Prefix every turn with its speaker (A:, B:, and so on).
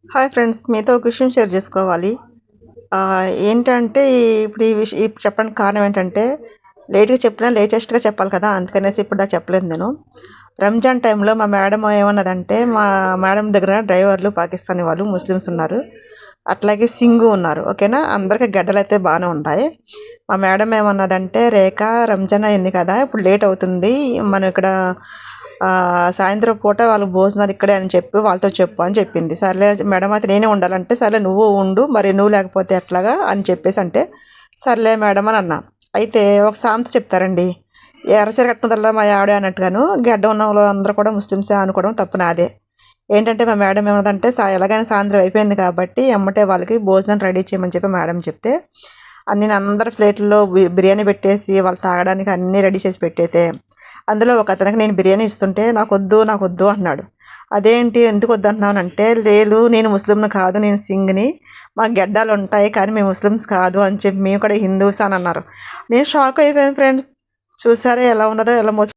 A: Hi friends, మీతో ఒక విషయం షేర్ చేసుకోవాలి. ఏంటంటే ఇప్పుడు ఇది చెప్పడానికి కారణం ఏంటంటే, లేట్‌గా చెప్పినా లేటెస్ట్‌గా చెప్పాలి కదా! అందుకనేసి ఇప్పుడు దాకా చెప్పలేదు నేను. రంజాన్ టైంలో మా మేడం ఏమన్నదంటే, మా మేడం దగ్గర డ్రైవర్లు పాకిస్తానీ వాళ్ళు, ముస్లిమ్స్ ఉన్నారు. అట్లాగే సింగు ఉన్నారు. ఓకేనా? అందరికి గడ్డలైతే బానే ఉంటాయి. మా మేడం ఏమన్నదంటే, "రేఖ, రంజాన్ అయింది కదా! ఇప్పుడు లేట్ అవుతుంది. మనం ఇక్కడ సాయంత్రం పూట వాళ్ళు భోజనాలు ఇక్కడే అని చెప్పి వాళ్ళతో చెప్పు" అని చెప్పింది. సర్లే మేడం అయితే నేనే ఉండాలంటే, "సర్లే నువ్వు ఉండు, మరి నువ్వు లేకపోతే ఎట్లాగా" అని చెప్పేసి అంటే, సర్లే మేడం అని అన్నా. అయితే ఒక సామెత చెప్తారండి, ఎర్రచీర కట్టుకున్నదల్లా మా ఆవిడే అన్నట్టుగాను, గడ్డ ఉన్న వాళ్ళు అందరూ కూడా ముస్లిమ్సే అనుకోవడం తప్పు నాదే. ఏంటంటే మా మేడం ఏమన్నదంటే, ఎలాగైనా సాయంత్రం అయిపోయింది కాబట్టి ఎమ్మటే వాళ్ళకి భోజనం రెడీ చేయమని చెప్పి మేడం చెప్తే, నేను అందరి ప్లేట్లలో బిర్యానీ పెట్టేసి వాళ్ళు తాగడానికి అన్నీ రెడీ చేసి పెట్టేతే, అందులో ఒక అతనికి నేను బిర్యానీ ఇస్తుంటే, నాకొద్దు నాకొద్దు అన్నాడు. అదేంటి ఎందుకు వద్దంటున్నానంటే, లేదు నేను ముస్లింని కాదు, నేను సింగ్‌ని, మాకు గెడ్డాలు ఉంటాయి కానీ మేము ముస్లిమ్స్ కాదు అని చెప్పి, మేము కూడా హిందూస్ అని అన్నారు. నేను షాక్ అయిపోయాను ఫ్రెండ్స్. చూసారా ఎలా ఉన్నదో, ఎలా మోసం